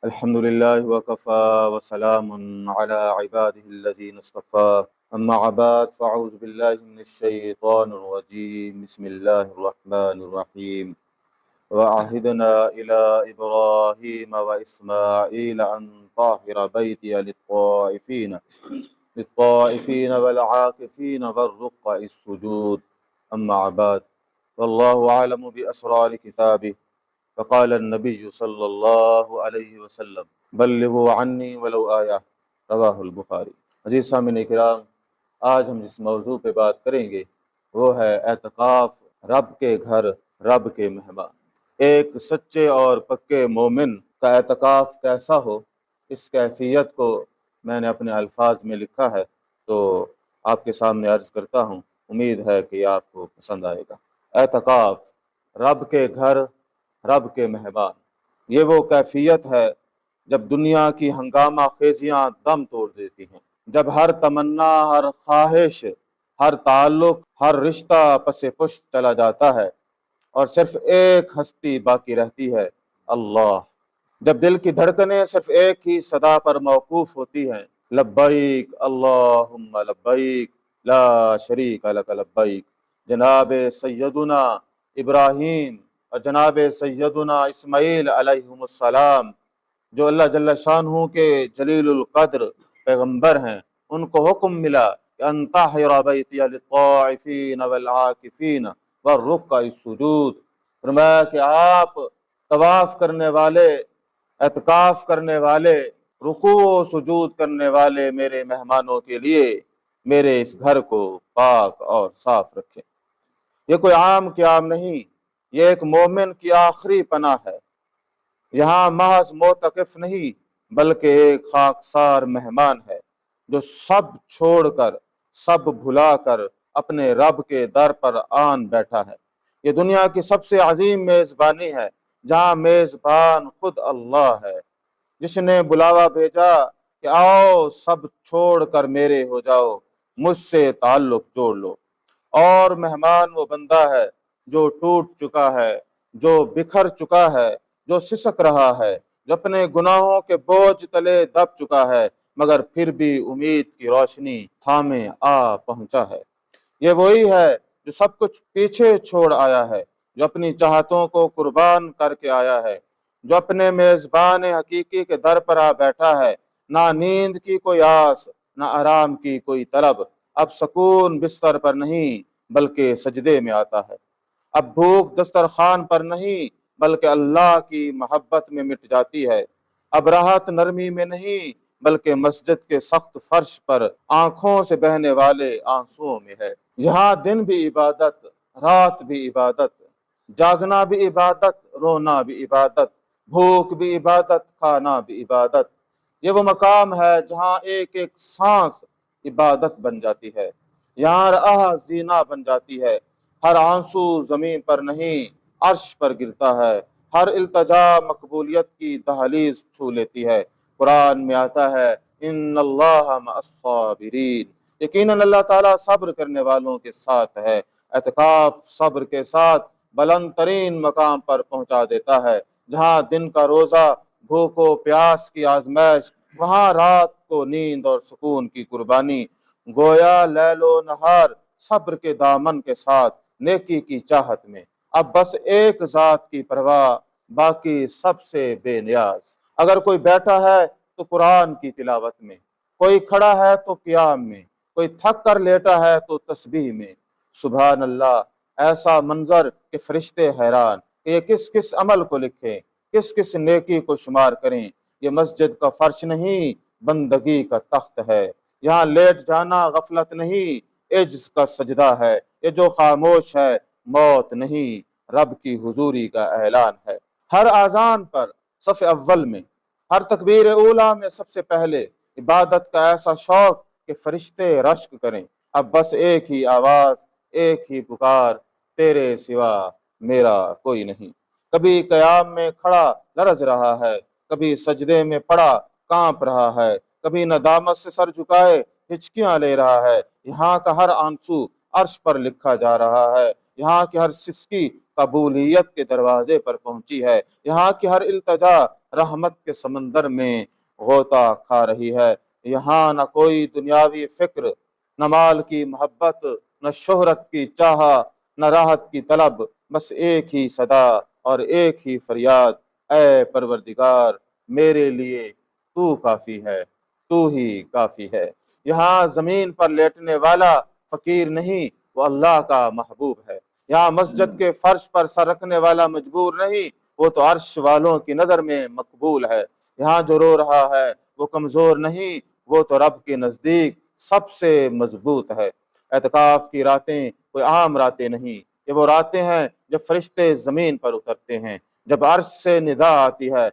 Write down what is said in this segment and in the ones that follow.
الحمد لله وكفى وسلام على عباده الذين اصطفى أما بعد فأعوذ بالله من الشيطان الرجيم بسم الله الرحمن الرحيم وعهدنا إلى إبراهيم وإسماعيل أن طهر بيتي للطائفين والعاكفين والركع السجود أما بعد والله أعلم بأسرار كتابه فقال النبی صلی اللہ علیہ وسلم بلغوا عنی ولو آیہ رواہ البخاری۔ عزیز سامعین کرام، آج ہم جس موضوع پہ بات کریں گے وہ ہے اعتکاف، رب کے گھر، رب کے مہمان۔ ایک سچے اور پکے مومن کا اعتکاف کیسا ہو، اس کیفیت کو میں نے اپنے الفاظ میں لکھا ہے، تو آپ کے سامنے عرض کرتا ہوں، امید ہے کہ آپ کو پسند آئے گا۔ اعتکاف، رب کے گھر، رب کے مہمان، یہ وہ کیفیت ہے جب دنیا کی ہنگامہ خیزیاں دم توڑ دیتی ہیں، جب ہر تمنا، ہر خواہش، ہر تعلق، ہر رشتہ پس پشت چلا جاتا ہے اور صرف ایک ہستی باقی رہتی ہے، اللہ۔ جب دل کی دھڑکنیں صرف ایک ہی صدا پر موقوف ہوتی ہیں، لبیک اللہم لبیک لا شریک لک لبیک۔ جناب سیدنا ابراہیم اور جناب سیدنا اسماعیل علیہم السلام، جو اللہ جل شانہ کے جلیل القدر پیغمبر ہیں، ان کو حکم ملا کہ ان طہر بیتی للطائفین والعاکفین والرکع السجود۔ فرمایا کہ آپ طواف کرنے والے، اعتکاف کرنے والے، رکوع و سجود کرنے والے میرے مہمانوں کے لیے میرے اس گھر کو پاک اور صاف رکھیں۔ یہ کوئی عام قیام نہیں، یہ ایک مومن کی آخری پناہ ہے۔ یہاں محض معتکف نہیں بلکہ ایک خاکسار مہمان ہے جو سب چھوڑ کر، سب بھلا کر اپنے رب کے در پر آن بیٹھا ہے۔ یہ دنیا کی سب سے عظیم میزبانی ہے، جہاں میزبان خود اللہ ہے، جس نے بلاوا بھیجا کہ آؤ سب چھوڑ کر میرے ہو جاؤ، مجھ سے تعلق جوڑ لو۔ اور مہمان وہ بندہ ہے جو ٹوٹ چکا ہے، جو بکھر چکا ہے، جو سسک رہا ہے، جو اپنے گناہوں کے بوجھ تلے دب چکا ہے، مگر پھر بھی امید کی روشنی تھامے پہنچا ہے۔ یہ وہی ہے جو سب کچھ پیچھے چھوڑ آیا ہے، جو اپنی چاہتوں کو قربان کر کے آیا ہے، جو اپنے میزبان حقیقی کے در پر بیٹھا ہے۔ نہ نیند کی کوئی آس، نہ آرام کی کوئی طلب، اب سکون بستر پر نہیں بلکہ سجدے میں آتا ہے۔ اب بھوک دسترخوان پر نہیں بلکہ اللہ کی محبت میں مٹ جاتی ہے۔ اب راحت نرمی میں نہیں بلکہ مسجد کے سخت فرش پر آنکھوں سے بہنے والے آنسوؤں میں ہے۔ یہاں دن بھی عبادت، رات بھی عبادت، جاگنا بھی عبادت، رونا بھی عبادت، بھوک بھی عبادت، کھانا بھی عبادت۔ یہ وہ مقام ہے جہاں ایک ایک سانس عبادت بن جاتی ہے، یہاں راہ زینہ بن جاتی ہے۔ ہر آنسو زمین پر نہیں عرش پر گرتا ہے، ہر التجا مقبولیت کی دہلیز چھو لیتی ہے۔ قرآن میں آتا ہے ان اللہ مع الصابرین، یقیناً اللہ تعالیٰ صبر کرنے والوں کے ساتھ ہے۔ اعتکاف صبر کے ساتھ بلند ترین مقام پر پہنچا دیتا ہے۔ جہاں دن کا روزہ، بھوک و پیاس کی آزمائش، وہاں رات کو نیند اور سکون کی قربانی۔ گویا لیل و نہار صبر کے دامن کے ساتھ نیکی کی چاہت میں، اب بس ایک ذات کی پرواہ، باقی سب سے بے نیاز۔ اگر کوئی بیٹھا ہے تو قرآن کی تلاوت میں، کوئی کھڑا ہے تو قیام میں، کوئی تھک کر لیٹا ہے تو تسبیح میں۔ سبحان اللہ، ایسا منظر کہ فرشتے حیران کہ یہ کس کس عمل کو لکھیں، کس کس نیکی کو شمار کریں۔ یہ مسجد کا فرش نہیں بندگی کا تخت ہے، یہاں لیٹ جانا غفلت نہیں عجز کا سجدہ ہے۔ یہ جو خاموش ہے موت نہیں رب کی حضوری کا اعلان ہے۔ ہر اذان پر صف اول میں، ہر تکبیر اولیٰ میں سب سے پہلے عبادت کا ایسا شوق کہ فرشتے رشک کریں۔ اب بس ایک ہی آواز، ایک ہی پکار، تیرے سوا میرا کوئی نہیں۔ کبھی قیام میں کھڑا لرز رہا ہے، کبھی سجدے میں پڑا کانپ رہا ہے، کبھی ندامت سے سر جھکائے ہچکیاں لے رہا ہے۔ یہاں کا ہر آنسو عرش پر لکھا جا رہا ہے، یہاں کی ہر سسکی قبولیت کے دروازے پر پہنچی ہے، یہاں کی ہر التجا رحمت کے سمندر میں غوطہ کھا رہی ہے۔ یہاں نہ کوئی دنیاوی فکر، نہ مال کی محبت، نہ شہرت کی چاہت، نہ راحت کی طلب، بس ایک ہی صدا اور ایک ہی فریاد، اے پروردگار میرے لیے تو کافی ہے، تو ہی کافی ہے۔ یہاں زمین پر لیٹنے والا فقیر نہیں، وہ اللہ کا محبوب ہے۔ یہاں مسجد کے فرش پر سر رکھنے والا مجبور نہیں، وہ تو عرش والوں کی نظر میں مقبول ہے۔ یہاں جو رو رہا ہے وہ کمزور نہیں، وہ تو رب کے نزدیک سب سے مضبوط ہے۔ اعتکاف کی راتیں کوئی عام راتیں نہیں، یہ وہ راتیں ہیں جب فرشتے زمین پر اترتے ہیں، جب عرش سے ندا آتی ہے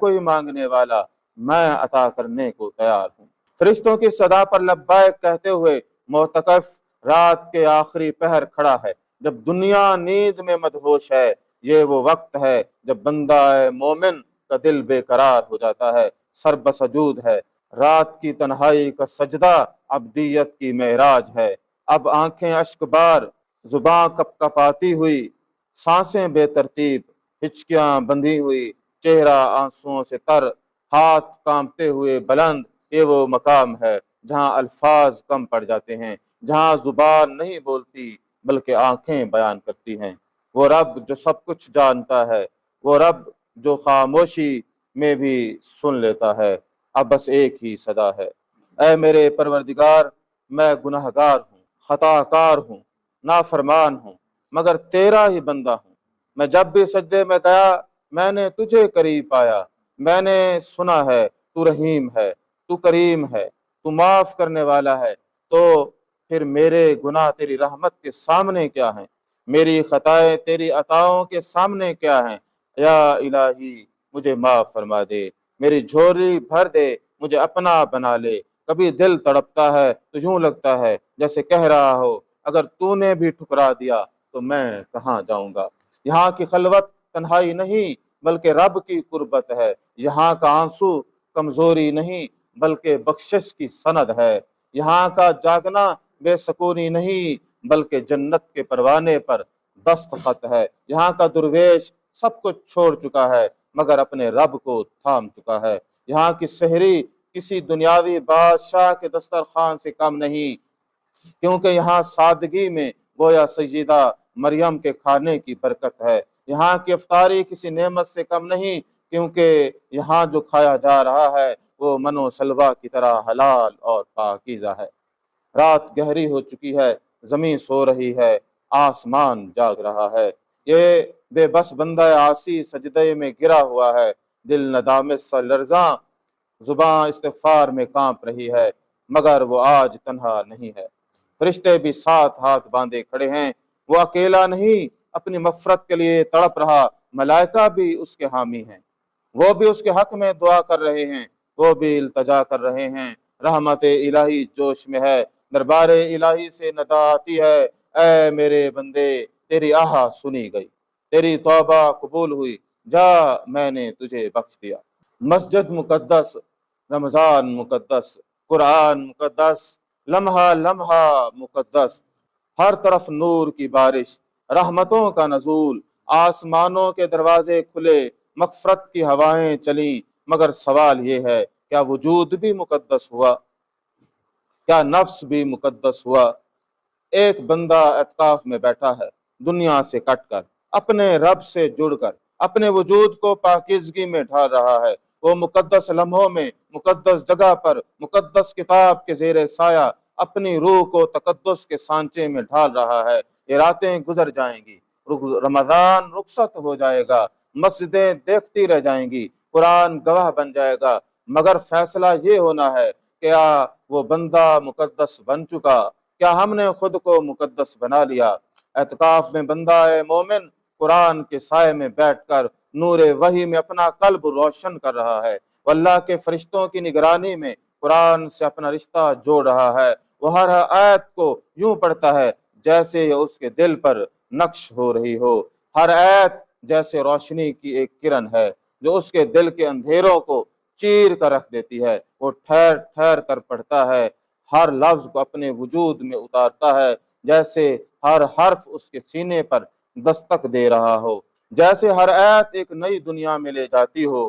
کوئی مانگنے والا، میں عطا کرنے کو تیار ہوں۔ فرشتوں کی صدا پر لبیک کہتے ہوئے معتکف رات کے آخری پہر کھڑا ہے، جب دنیا نیند میں مدہوش ہے۔ یہ وہ وقت ہے جب بندہ مومن کا دل بے قرار ہو جاتا ہے، سر بسجود ہے۔ رات کی تنہائی کا سجدہ عبدیت کی معراج ہے۔ اب آنکھیں اشک بار، زباں کپ کپاتی ہوئی، سانسیں بے ترتیب، ہچکیاں بندھی ہوئی، چہرہ آنسوؤں سے تر، ہاتھ کانپتے ہوئے بلند۔ یہ وہ مقام ہے جہاں الفاظ کم پڑ جاتے ہیں، جہاں زبان نہیں بولتی بلکہ آنکھیں بیان کرتی ہیں۔ وہ رب جو سب کچھ جانتا ہے، وہ رب جو خاموشی میں بھی سن لیتا ہے۔ اب بس ایک ہی صدا ہے، اے میرے پروردگار میں گنہگار ہوں، خطا کار ہوں، نافرمان ہوں، مگر تیرا ہی بندہ ہوں۔ میں جب بھی سجدے میں گیا میں نے تجھے قریب پایا۔ میں نے سنا ہے تو رحیم ہے، تو کریم ہے، تو معاف کرنے والا ہے، تو پھر میرے گناہ تیری رحمت کے سامنے کیا ہیں؟ میری خطائیں تیری عطاؤں کے سامنے کیا ہیں؟ یا الہی مجھے معاف فرما دے، میری جھولی بھر دے، مجھے اپنا بنا لے۔ کبھی دل تڑپتا ہے تو یوں لگتا ہے جیسے کہہ رہا ہو، اگر تو نے بھی ٹھکرا دیا تو میں کہاں جاؤں گا۔ یہاں کی خلوت تنہائی نہیں بلکہ رب کی قربت ہے۔ یہاں کا آنسو کمزوری نہیں بلکہ بخشش کی سند ہے۔ یہاں کا جاگنا بے سکونی نہیں بلکہ جنت کے پروانے پر دستخط ہے۔ یہاں کا درویش سب کچھ چھوڑ چکا ہے مگر اپنے رب کو تھام چکا ہے۔ یہاں کی سحری کسی دنیاوی بادشاہ کے دسترخوان سے کم نہیں، کیونکہ یہاں سادگی میں گویا سیدہ مریم کے کھانے کی برکت ہے۔ یہاں کی افطاری کسی نعمت سے کم نہیں، کیونکہ یہاں جو کھایا جا رہا ہے وہ منو سلوا کی طرح حلال اور پاکیزہ ہے۔ رات گہری ہو چکی ہے، زمین سو رہی ہے، آسمان جاگ رہا ہے۔ یہ بے بس بندہ عاصی سجدے میں گرا ہوا ہے، دل ندامت سے لرزاں، زباں استغفار میں کانپ رہی ہے، مگر وہ آج تنہا نہیں ہے۔ فرشتے بھی ساتھ ہاتھ باندھے کھڑے ہیں۔ وہ اکیلا نہیں، اپنی مغفرت کے لیے تڑپ رہا، ملائکہ بھی اس کے حامی ہیں، وہ بھی اس کے حق میں دعا کر رہے ہیں، وہ بھی التجا کر رہے ہیں۔ رحمت الہی جوش میں ہے، دربار الہی سے ندا آتی ہے، اے میرے بندے تیری آہ سنی گئی، تیری توبہ قبول ہوئی، جا میں نے تجھے بخش دیا۔ مسجد مقدس، رمضان مقدس، قرآن مقدس، لمحہ لمحہ مقدس، ہر طرف نور کی بارش، رحمتوں کا نزول، آسمانوں کے دروازے کھلے، مغفرت کی ہوائیں چلیں، مگر سوال یہ ہے کیا وجود بھی مقدس ہوا؟ کیا نفس بھی مقدس ہوا؟ ایک بندہ اعتکاف میں بیٹھا ہے، دنیا سے کٹ کر، اپنے رب سے جڑ کر، اپنے وجود کو پاکیزگی میں ڈھال رہا ہے۔ وہ مقدس لمحوں میں، مقدس جگہ پر، مقدس کتاب کے زیر سایہ اپنی روح کو تقدس کے سانچے میں ڈھال رہا ہے۔ یہ راتیں گزر جائیں گی، رمضان رخصت ہو جائے گا، مسجدیں دیکھتی رہ جائیں گی، قرآن گواہ بن جائے گا، مگر فیصلہ یہ ہونا ہے کیا وہ بندہ مقدس بن چکا؟ کیا ہم نے خود کو مقدس بنا لیا؟ اعتکاف میں بندہ مومن قرآن کے سائے میں بیٹھ کر نور وحی میں اپنا قلب روشن کر رہا ہے، وہ اللہ کے فرشتوں کی نگرانی میں قرآن سے اپنا رشتہ جوڑ رہا ہے۔ وہ ہر آیت کو یوں پڑھتا ہے جیسے یہ اس کے دل پر نقش ہو رہی ہو، ہر آیت جیسے روشنی کی ایک کرن ہے جو اس کے دل کے اندھیروں کو چیر کر رکھ دیتی ہے۔ وہ ٹھہر ٹھہر کر پڑھتا ہے، ہر لفظ کو اپنے وجود میں اتارتا ہے، جیسے ہر حرف اس کے سینے پر دستک دے رہا ہو، جیسے ہر آیت ایک نئی دنیا میں لے جاتی ہو۔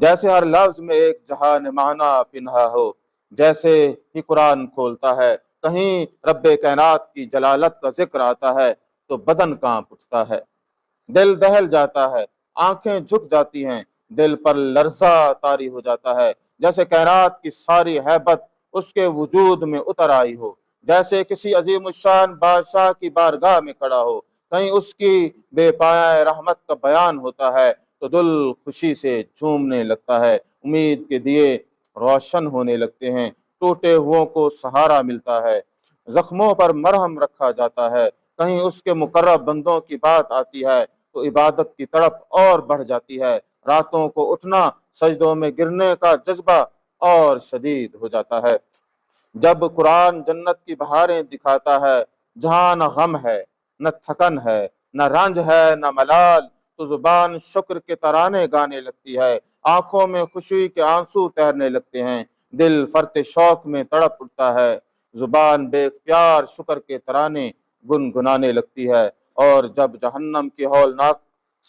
جیسے ہر لفظ میں ایک جہان معنی پنہا ہو، جیسے ہی قرآن کھولتا ہے کہیں رب کائنات کی جلالت کا ذکر آتا ہے تو بدن کانپ اٹھتا ہے، دل دہل جاتا ہے، آنکھیں جھک جاتی ہیں، دل پر لرزہ طاری ہو جاتا ہے، جیسے کائنات کی ساری ہیبت اس کے وجود میں اتر آئی ہو، جیسے کسی عظیم الشان بادشاہ کی بارگاہ میں کھڑا ہو، کہیں اس کی بے پایہ رحمت کا بیان ہوتا ہے تو دل خوشی سے جھومنے لگتا ہے، امید کے دیے روشن ہونے لگتے ہیں، ٹوٹے ہوں کو سہارا ملتا ہے، زخموں پر مرہم رکھا جاتا ہے، کہیں اس کے مقرب بندوں کی بات آتی ہے تو عبادت کی تڑپ اور بڑھ جاتی ہے، راتوں کو اٹھنا، سجدوں میں گرنے کا جذبہ اور شدید ہو جاتا ہے۔ جب قرآن جنت کی بہاریں دکھاتا ہے جہاں نہ غم ہے، نہ تھکن ہے، نہ رنج ہے، نہ ملال، تو زبان شکر کے ترانے گانے لگتی ہے، آنکھوں میں خوشی کے آنسو تیرنے لگتے ہیں، دل فرط شوق میں تڑپ اٹھتا ہے، زبان بے اختیار شکر کے ترانے گنگنانے لگتی ہے، اور جب جہنم کی ہولناک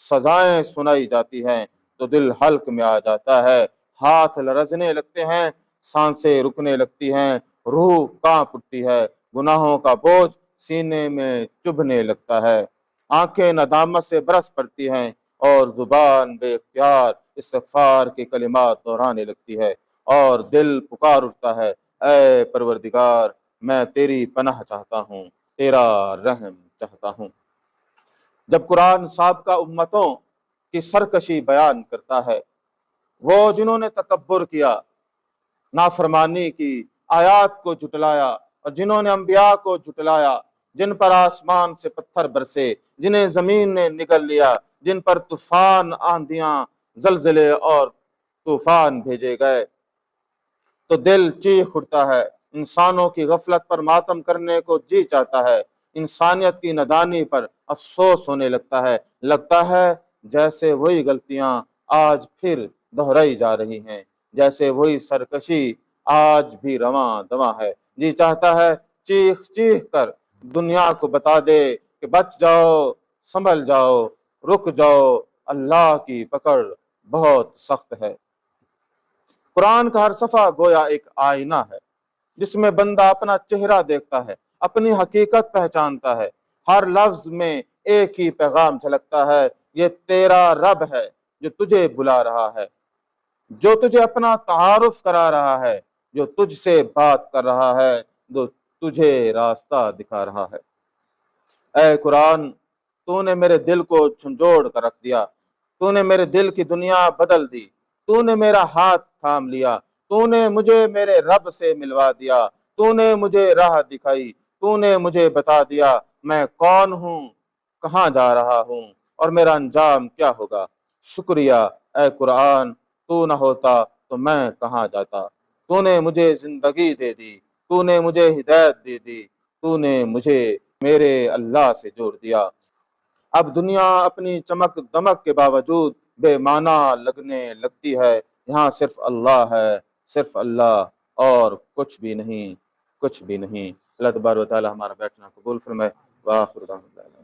سزائیں سنائی جاتی ہیں تو دل حلق میں آ جاتا ہے، ہاتھ لرزنے لگتے ہیں، سانسیں رکنے لگتی ہیں، روح کانپ اٹھتی ہے، گناہوں کا بوجھ سینے میں چبھنے لگتا ہے، آنکھیں ندامت سے برس پڑتی ہیں اور زبان بے اختیار استغفار کے کلمات دہرانے لگتی ہے، اور دل پکار اٹھتا ہے، اے پروردگار میں تیری پناہ چاہتا ہوں، تیرا رحم چاہتا ہوں۔ جب قرآن سابقہ امتوں کی سرکشی بیان کرتا ہے، وہ جنہوں نے تکبر کیا، نافرمانی کی، آیات کو جھٹلایا، اور جنہوں نے انبیاء کو جھٹلایا، جن پر آسمان سے پتھر برسے، جنہیں زمین نے نگل لیا، جن پر طوفان، آندھیاں، زلزلے اور طوفان بھیجے گئے، تو دل چیخ اٹھتا ہے، انسانوں کی غفلت پر ماتم کرنے کو جی چاہتا ہے، انسانیت کی نادانی پر افسوس ہونے لگتا ہے جیسے وہی غلطیاں آج پھر دہرائی جا رہی ہیں، جیسے وہی سرکشی آج بھی رواں دواں ہے، جی چاہتا ہے چیخ چیخ کر دنیا کو بتا دے کہ بچ جاؤ، سنبھل جاؤ، رک جاؤ، اللہ کی پکڑ بہت سخت ہے۔ قرآن کا ہر صفحہ گویا ایک آئینہ ہے جس میں بندہ اپنا چہرہ دیکھتا ہے، اپنی حقیقت پہچانتا ہے، ہر لفظ میں ایک ہی پیغام جھلکتا ہے، یہ تیرا رب ہے جو تجھے بلا رہا ہے، جو تجھے اپنا تعارف کرا رہا ہے، جو تجھ سے بات کر رہا ہے، جو تجھے راستہ دکھا رہا ہے۔ اے قرآن، تو نے میرے دل کو جھنجھوڑ کر رکھ دیا، تو نے میرے دل کی دنیا بدل دی، تو نے میرا ہاتھ تھام لیا، تو نے مجھے میرے رب سے ملوا دیا، تو نے مجھے راہ دکھائی، تو نے مجھے بتا دیا میں کون ہوں، کہاں جا رہا ہوں اور میرا انجام کیا ہوگا۔ شکریہ اے قرآن، تو نہ ہوتا تو میں کہاں جاتا، تو نے مجھے زندگی دے دی، تو نے مجھے ہدایت دے دی، تو نے مجھے میرے اللہ سے جوڑ دیا۔ اب دنیا اپنی چمک دمک کے باوجود بے معنی لگنے لگتی ہے، یہاں صرف اللہ ہے، صرف اللہ، اور کچھ بھی نہیں، کچھ بھی نہیں۔ اللہ تبارک و تعالی ہمارا بیٹھنا قبول فرمائے۔ وآخر دعوانا